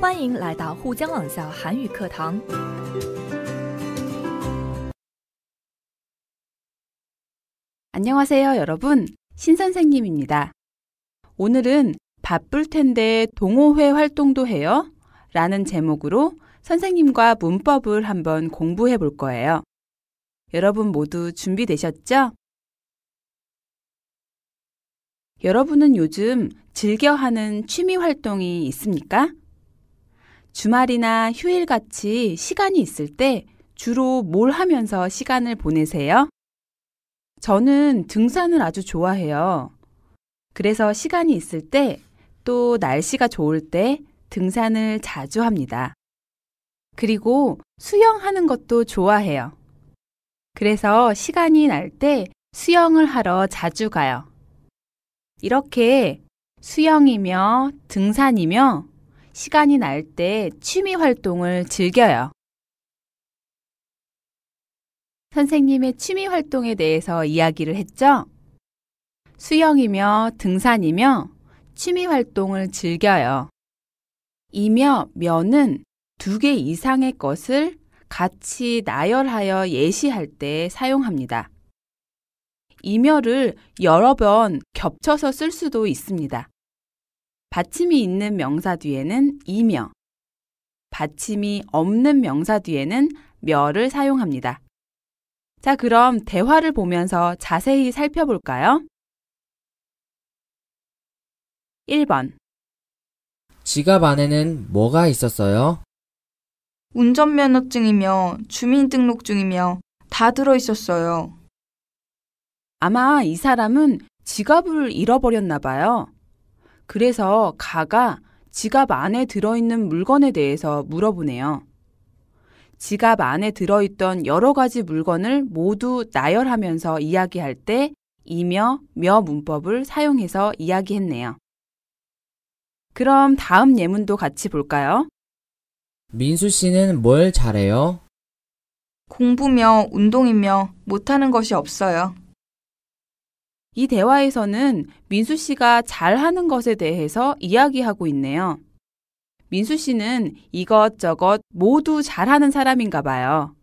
欢迎来到沪江网校韩语课堂。 안녕하세요, 여러분. 신선생님입니다. 오늘은 바쁠 텐데 동호회 활동도 해요? 라는 제목으로 선생님과 문법을 한번 공부해 볼 거예요. 여러분 모두 준비되셨죠? 여러분은 요즘 즐겨 하는 취미 활동이 있습니까? 주말이나 휴일같이 시간이 있을 때 주로 뭘 하면서 시간을 보내세요? 저는 등산을 아주 좋아해요. 그래서 시간이 있을 때 또 날씨가 좋을 때 등산을 자주 합니다. 그리고 수영하는 것도 좋아해요. 그래서 시간이 날 때 수영을 하러 자주 가요. 이렇게 수영이며 등산이며 시간이 날 때 취미 활동을 즐겨요. 선생님의 취미 활동에 대해서 이야기를 했죠? 수영이며 등산이며 취미 활동을 즐겨요. 이며 며는 두 개 이상의 것을 같이 나열하여 예시할 때 사용합니다. 이며를 여러 번 겹쳐서 쓸 수도 있습니다. 받침이 있는 명사 뒤에는 이며, 받침이 없는 명사 뒤에는 며를 사용합니다. 자, 그럼 대화를 보면서 자세히 살펴볼까요? 1번. 지갑 안에는 뭐가 있었어요? 운전면허증이며 주민등록증이며 다 들어있었어요. 아마 이 사람은 지갑을 잃어버렸나 봐요. 그래서 가가 지갑 안에 들어있는 물건에 대해서 물어보네요. 지갑 안에 들어있던 여러 가지 물건을 모두 나열하면서 이야기할 때 이며, 며 문법을 사용해서 이야기했네요. 그럼 다음 예문도 같이 볼까요? 민수 씨는 뭘 잘해요? 공부며 운동이며 못하는 것이 없어요. 이 대화에서는 민수 씨가 잘하는 것에 대해서 이야기하고 있네요. 민수 씨는 이것저것 모두 잘하는 사람인가 봐요.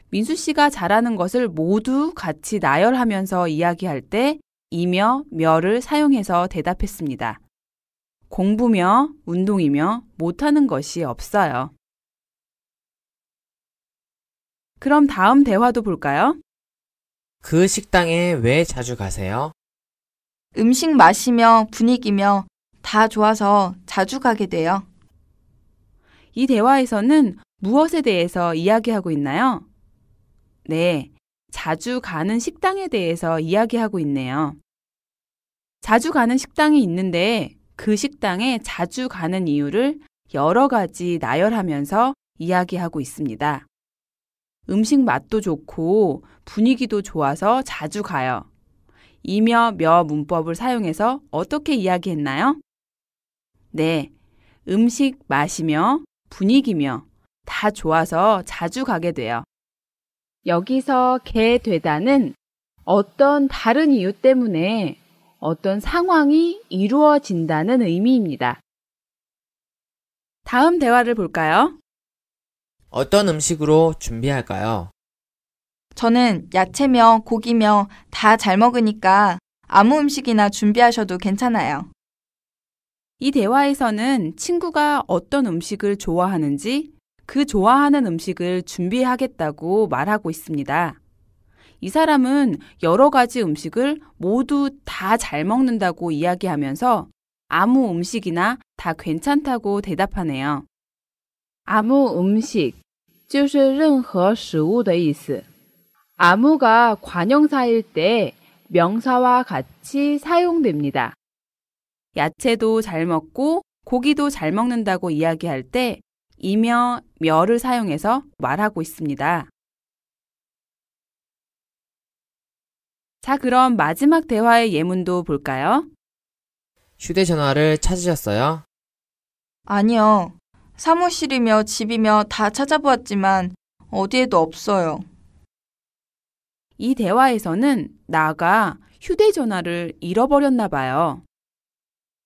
민수 씨가 잘하는 것을 모두 같이 나열하면서 이야기할 때 이며, 며를 사용해서 대답했습니다. 공부며 운동이며 못하는 것이 없어요. 그럼 다음 대화도 볼까요? 그 식당에 왜 자주 가세요? 음식 맛이며 분위기며 다 좋아서 자주 가게 돼요. 이 대화에서는 무엇에 대해서 이야기하고 있나요? 네, 자주 가는 식당에 대해서 이야기하고 있네요. 자주 가는 식당이 있는데 그 식당에 자주 가는 이유를 여러 가지 나열하면서 이야기하고 있습니다. 음식 맛도 좋고 분위기도 좋아서 자주 가요. 이며, 며 문법을 사용해서 어떻게 이야기했나요? 네, 음식 맛이며 분위기며 다 좋아서 자주 가게 돼요. 여기서 게 되다는 어떤 다른 이유 때문에 어떤 상황이 이루어진다는 의미입니다. 다음 대화를 볼까요? 어떤 음식으로 준비할까요? 저는 야채며 고기며 다 잘 먹으니까 아무 음식이나 준비하셔도 괜찮아요. 이 대화에서는 친구가 어떤 음식을 좋아하는지 그 좋아하는 음식을 준비하겠다고 말하고 있습니다. 이 사람은 여러 가지 음식을 모두 다 잘 먹는다고 이야기하면서 아무 음식이나 다 괜찮다고 대답하네요. 아무 음식, 就是任何食物的意思. 아무가 관형사일 때 명사와 같이 사용됩니다. 야채도 잘 먹고 고기도 잘 먹는다고 이야기할 때 이며, 며를 사용해서 말하고 있습니다. 자, 그럼 마지막 대화의 예문도 볼까요? 휴대전화를 찾으셨어요? 아니요. 사무실이며 집이며 다 찾아보았지만 어디에도 없어요. 이 대화에서는 나가 휴대전화를 잃어버렸나 봐요.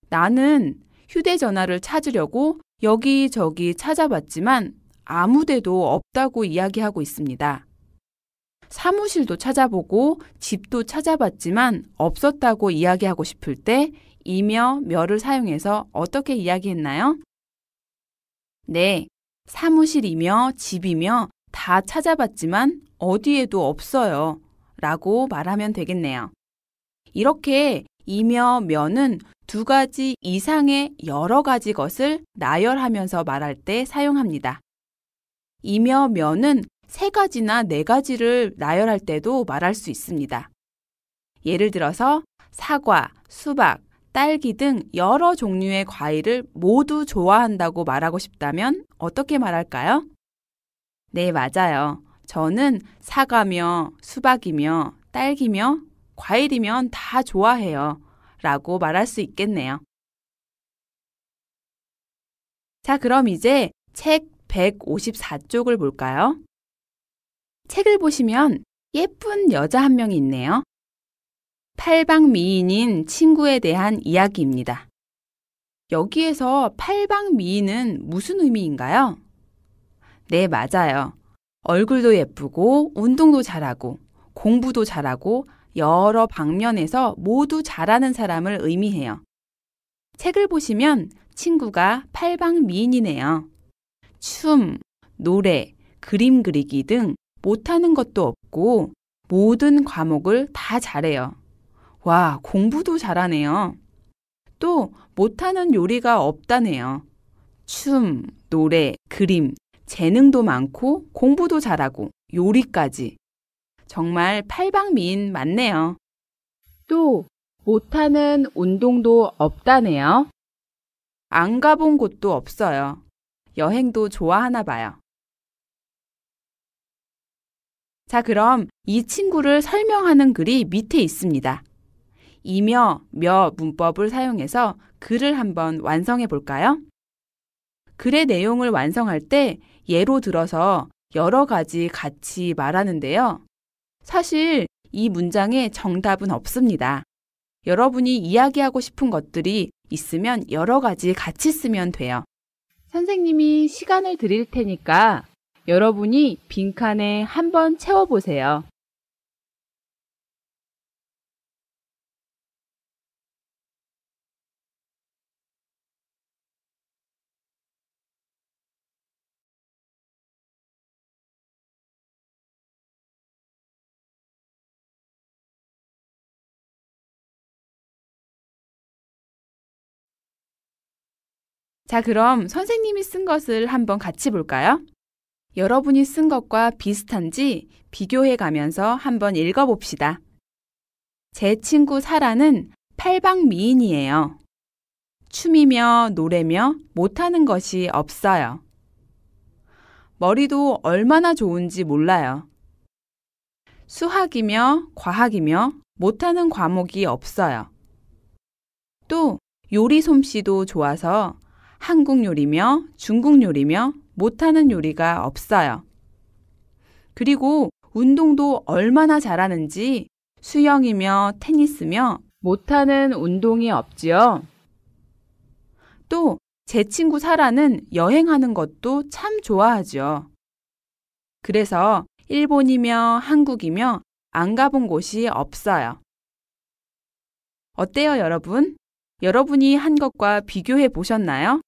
나는 휴대전화를 찾으려고 여기저기 찾아봤지만 아무 데도 없다고 이야기하고 있습니다. 사무실도 찾아보고 집도 찾아봤지만 없었다고 이야기하고 싶을 때 이며 며를 사용해서 어떻게 이야기했나요? 네, 사무실이며 집이며 다 찾아봤지만 어디에도 없어요 라고 말하면 되겠네요. 이렇게 이며 며는 두 가지 이상의 여러 가지 것을 나열하면서 말할 때 사용합니다. 이며 며는 세 가지나 네 가지를 나열할 때도 말할 수 있습니다. 예를 들어서 사과, 수박, 딸기 등 여러 종류의 과일을 모두 좋아한다고 말하고 싶다면 어떻게 말할까요? 네, 맞아요. 저는 사과며 수박이며 딸기며 과일이면 다 좋아해요. 라고 말할 수 있겠네요. 자, 그럼 이제 책 154쪽을 볼까요? 책을 보시면 예쁜 여자 한 명이 있네요. 팔방미인인 친구에 대한 이야기입니다. 여기에서 팔방미인은 무슨 의미인가요? 네, 맞아요. 얼굴도 예쁘고 운동도 잘하고 공부도 잘하고 여러 방면에서 모두 잘하는 사람을 의미해요. 책을 보시면 친구가 팔방미인이네요. 춤, 노래, 그림 그리기 등 못하는 것도 없고 모든 과목을 다 잘해요. 와, 공부도 잘하네요. 또 못하는 요리가 없다네요. 춤, 노래, 그림, 재능도 많고 공부도 잘하고 요리까지. 정말 팔방미인 맞네요. 또 못하는 운동도 없다네요. 안 가본 곳도 없어요. 여행도 좋아하나 봐요. 자, 그럼 이 친구를 설명하는 글이 밑에 있습니다. 이며 며 문법을 사용해서 글을 한번 완성해 볼까요? 글의 내용을 완성할 때 예로 들어서 여러 가지 같이 말하는데요. 사실 이 문장에 정답은 없습니다. 여러분이 이야기하고 싶은 것들이 있으면 여러 가지 같이 쓰면 돼요. 선생님이 시간을 드릴 테니까 여러분이 빈칸에 한번 채워보세요. 자, 그럼 선생님이 쓴 것을 한번 같이 볼까요? 여러분이 쓴 것과 비슷한지 비교해 가면서 한번 읽어봅시다. 제 친구 사라는 팔방미인이에요. 춤이며 노래며 못하는 것이 없어요. 머리도 얼마나 좋은지 몰라요. 수학이며 과학이며 못하는 과목이 없어요. 또 요리 솜씨도 좋아서 한국 요리며 중국 요리며 못하는 요리가 없어요. 그리고 운동도 얼마나 잘하는지 수영이며 테니스며 못하는 운동이 없지요. 또 제 친구 사라는 여행하는 것도 참 좋아하죠. 그래서 일본이며 한국이며 안 가본 곳이 없어요. 어때요, 여러분? 여러분이 한 것과 비교해 보셨나요?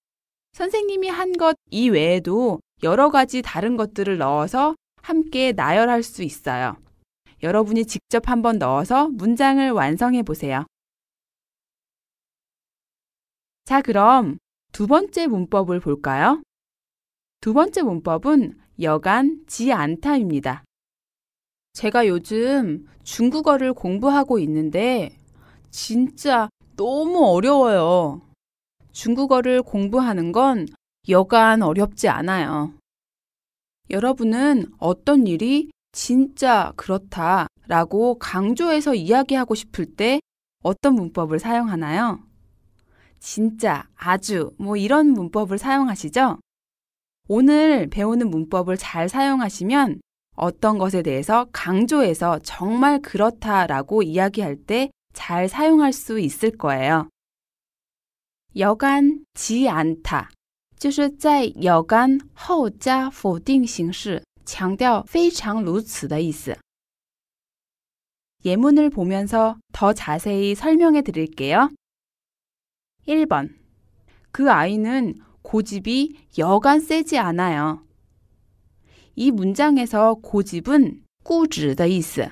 선생님이 한 것 이외에도 여러 가지 다른 것들을 넣어서 함께 나열할 수 있어요. 여러분이 직접 한번 넣어서 문장을 완성해 보세요. 자, 그럼 두 번째 문법을 볼까요? 두 번째 문법은 여간지 않다입니다. 제가 요즘 중국어를 공부하고 있는데 진짜 너무 어려워요. 중국어를 공부하는 건 여간 어렵지 않아요. 여러분은 어떤 일이 진짜 그렇다라고 강조해서 이야기하고 싶을 때 어떤 문법을 사용하나요? 진짜, 아주, 이런 문법을 사용하시죠? 오늘 배우는 문법을 잘 사용하시면 어떤 것에 대해서 강조해서 정말 그렇다라고 이야기할 때 잘 사용할 수 있을 거예요. 여간지 않다, 就是在有干后加否定形式，强调非常如此的意思。 예문을 보면서 더 자세히 설명해 드릴게요. 1번. 그 아이는 고집이 여간 세지 않아요. 이 문장에서 고집은 固执的意思.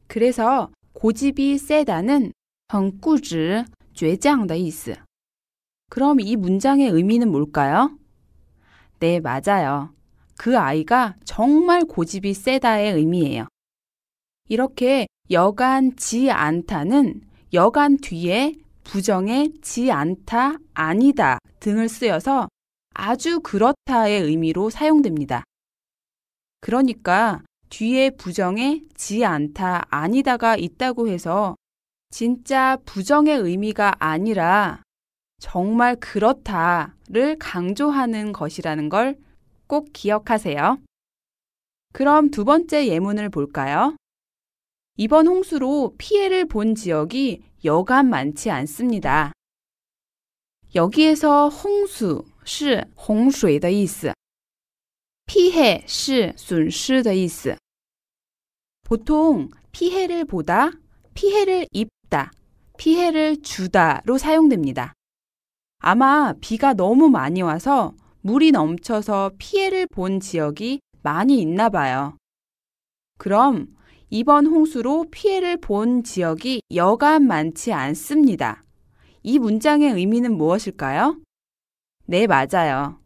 그래서 고집이 세다는 很固执,倔强的意思. 그럼 이 문장의 의미는 뭘까요? 네, 맞아요. 그 아이가 정말 고집이 세다의 의미예요. 이렇게 여간 지 않다는 여간 뒤에 부정에 지 않다, 아니다 등을 쓰여서 아주 그렇다의 의미로 사용됩니다. 그러니까 뒤에 부정에 지 않다, 아니다가 있다고 해서 진짜 부정의 의미가 아니라 정말 그렇다를 강조하는 것이라는 걸 꼭 기억하세요. 그럼 두 번째 예문을 볼까요? 이번 홍수로 피해를 본 지역이 여간 많지 않습니다. 여기에서 홍수 是洪水的意思, 피해 是损失的意思. 보통 피해를 보다, 피해를 입다, 피해를 주다로 사용됩니다. 아마 비가 너무 많이 와서 물이 넘쳐서 피해를 본 지역이 많이 있나 봐요. 그럼 이번 홍수로 피해를 본 지역이 여간 많지 않습니다. 이 문장의 의미는 무엇일까요? 네, 맞아요.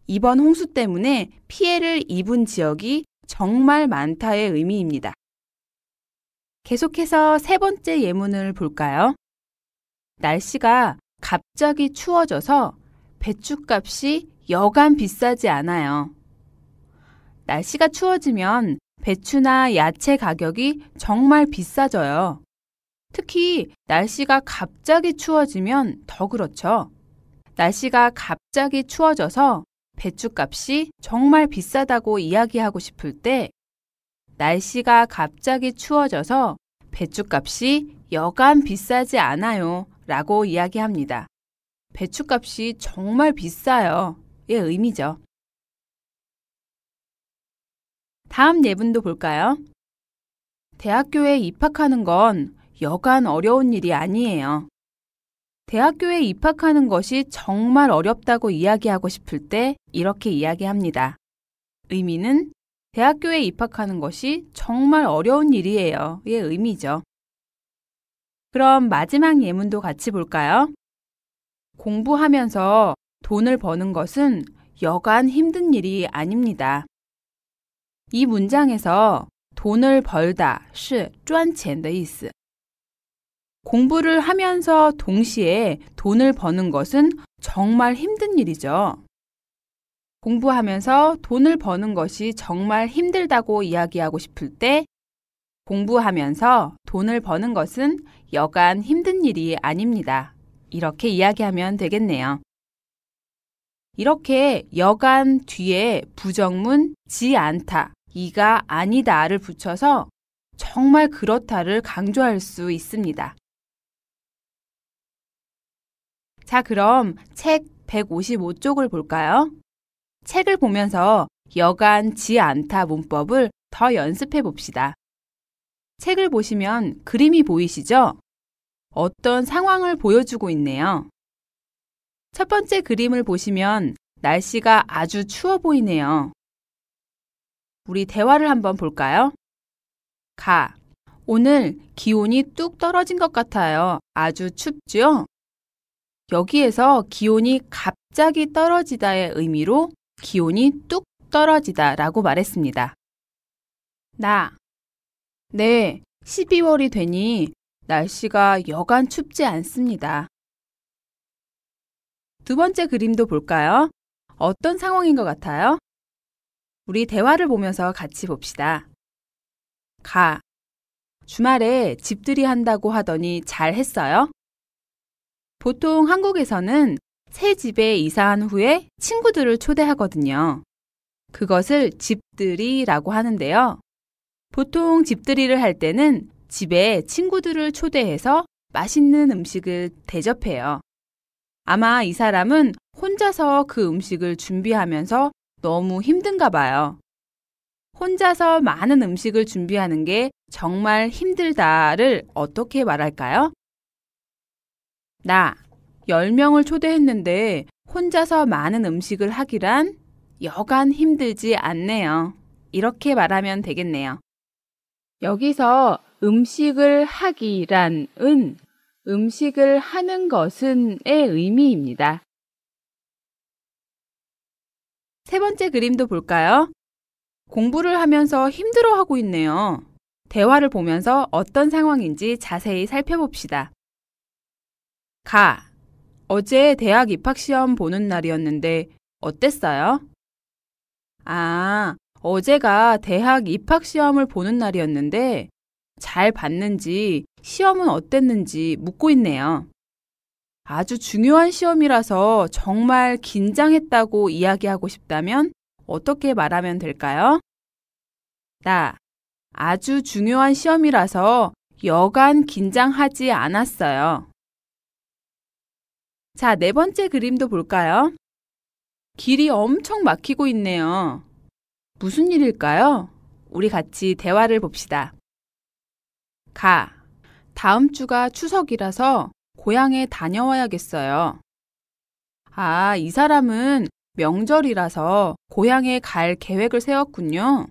이번 홍수 때문에 피해를 입은 지역이 정말 많다의 의미입니다. 계속해서 세 번째 예문을 볼까요? 날씨가 갑자기 추워져서 배추값이 여간 비싸지 않아요. 날씨가 추워지면 배추나 야채 가격이 정말 비싸져요. 특히 날씨가 갑자기 추워지면 더 그렇죠. 날씨가 갑자기 추워져서 배추값이 정말 비싸다고 이야기하고 싶을 때 날씨가 갑자기 추워져서 배추값이 여간 비싸지 않아요 라고 이야기합니다. 배추값이 정말 비싸요 의 의미죠. 다음 예문도 볼까요? 대학교에 입학하는 건 여간 어려운 일이 아니에요. 대학교에 입학하는 것이 정말 어렵다고 이야기하고 싶을 때 이렇게 이야기합니다. 의미는 대학교에 입학하는 것이 정말 어려운 일이에요 의 의미죠. 그럼 마지막 예문도 같이 볼까요? 공부하면서 돈을 버는 것은 여간 힘든 일이 아닙니다. 이 문장에서 돈을 벌다 是赚钱的意思. 공부를 하면서 동시에 돈을 버는 것은 정말 힘든 일이죠. 공부하면서 돈을 버는 것이 정말 힘들다고 이야기하고 싶을 때 공부하면서 돈을 버는 것은 여간 힘든 일이 아닙니다. 이렇게 이야기하면 되겠네요. 이렇게 여간 뒤에 부정문 지 않다, 이가 아니다를 붙여서 정말 그렇다를 강조할 수 있습니다. 자, 그럼 책 155쪽을 볼까요? 책을 보면서 여간 지 않다 문법을 더 연습해 봅시다. 책을 보시면 그림이 보이시죠? 어떤 상황을 보여주고 있네요. 첫 번째 그림을 보시면 날씨가 아주 추워 보이네요. 우리 대화를 한번 볼까요? 가, 오늘 기온이 뚝 떨어진 것 같아요. 아주 춥죠? 여기에서 기온이 갑자기 떨어지다의 의미로 기온이 뚝 떨어지다 라고 말했습니다. 나, 네, 12월이 되니 날씨가 여간 춥지 않습니다. 두 번째 그림도 볼까요? 어떤 상황인 것 같아요? 우리 대화를 보면서 같이 봅시다. 가, 주말에 집들이 한다고 하더니 잘 했어요? 보통 한국에서는 새 집에 이사한 후에 친구들을 초대하거든요. 그것을 집들이라고 하는데요. 보통 집들이를 할 때는 집에 친구들을 초대해서 맛있는 음식을 대접해요. 아마 이 사람은 혼자서 그 음식을 준비하면서 너무 힘든가 봐요. 혼자서 많은 음식을 준비하는 게 정말 힘들다를 어떻게 말할까요? 나 10명을 초대했는데 혼자서 많은 음식을 하기란 여간 힘들지 않네요. 이렇게 말하면 되겠네요. 여기서 음식을 하기란은 음식을 하는 것은의 의미입니다. 세 번째 그림도 볼까요? 공부를 하면서 힘들어하고 있네요. 대화를 보면서 어떤 상황인지 자세히 살펴봅시다. 어제 대학 입학시험 보는 날이었는데 어땠어요? 어제가 대학 입학시험을 보는 날이었는데 잘 봤는지 시험은 어땠는지 묻고 있네요. 아주 중요한 시험이라서 정말 긴장했다고 이야기하고 싶다면 어떻게 말하면 될까요? 아주 중요한 시험이라서 여간 긴장하지 않았어요. 자, 네 번째 그림도 볼까요? 길이 엄청 막히고 있네요. 무슨 일일까요? 우리 같이 대화를 봅시다. 다음 주가 추석이라서 고향에 다녀와야겠어요. 이 사람은 명절이라서 고향에 갈 계획을 세웠군요.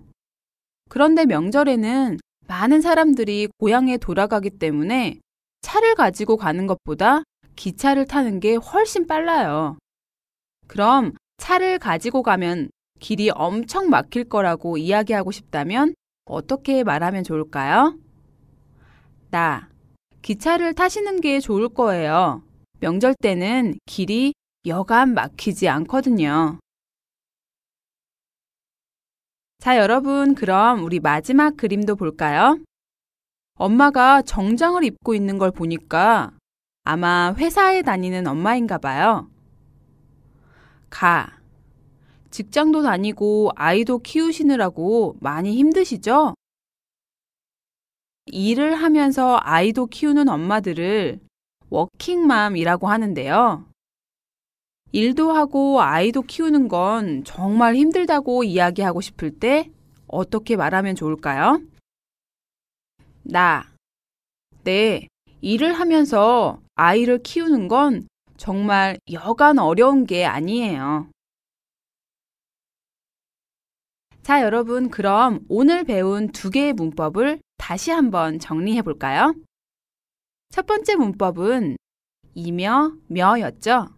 그런데 명절에는 많은 사람들이 고향에 돌아가기 때문에 차를 가지고 가는 것보다 기차를 타는 게 훨씬 빨라요. 그럼 차를 가지고 가면 길이 엄청 막힐 거라고 이야기하고 싶다면 어떻게 말하면 좋을까요? 기차를 타시는 게 좋을 거예요. 명절 때는 길이 여간 막히지 않거든요. 자, 여러분, 그럼 우리 마지막 그림도 볼까요? 엄마가 정장을 입고 있는 걸 보니까 아마 회사에 다니는 엄마인가 봐요. 직장도 다니고 아이도 키우시느라고 많이 힘드시죠? 일을 하면서 아이도 키우는 엄마들을 워킹맘이라고 하는데요. 일도 하고 아이도 키우는 건 정말 힘들다고 이야기하고 싶을 때 어떻게 말하면 좋을까요? 네, 일을 하면서 아이를 키우는 건 정말 여간 어려운 게 아니에요. 자, 여러분, 그럼 오늘 배운 2개의 문법을 다시 한번 정리해 볼까요? 첫 번째 문법은 이며 며였죠.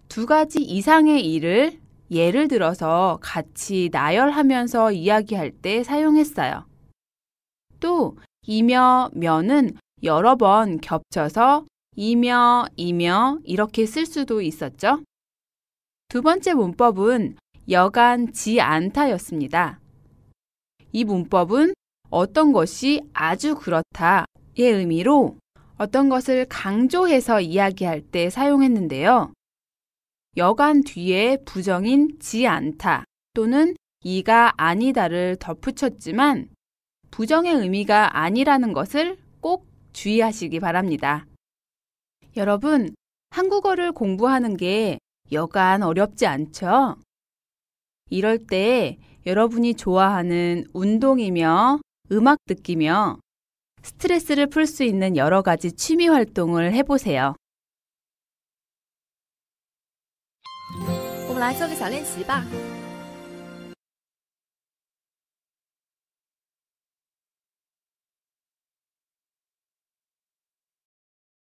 2가지 이상의 일을 예를 들어서 같이 나열하면서 이야기할 때 사용했어요. 또 이며 며는 여러 번 겹쳐서 이며 이렇게 쓸 수도 있었죠. 두 번째 문법은 여간지 않다였습니다. 이 문법은 어떤 것이 아주 그렇다의 의미로 어떤 것을 강조해서 이야기할 때 사용했는데요. 여간 뒤에 부정인 지 않다 또는 이가 아니다를 덧붙였지만 부정의 의미가 아니라는 것을 꼭 주의하시기 바랍니다. 여러분, 한국어를 공부하는 게 여간 어렵지 않죠? 이럴 때 여러분이 좋아하는 운동이며 음악 듣기며 스트레스를 풀 수 있는 여러 가지 취미 활동을 해보세요. 我们来做个小练习吧。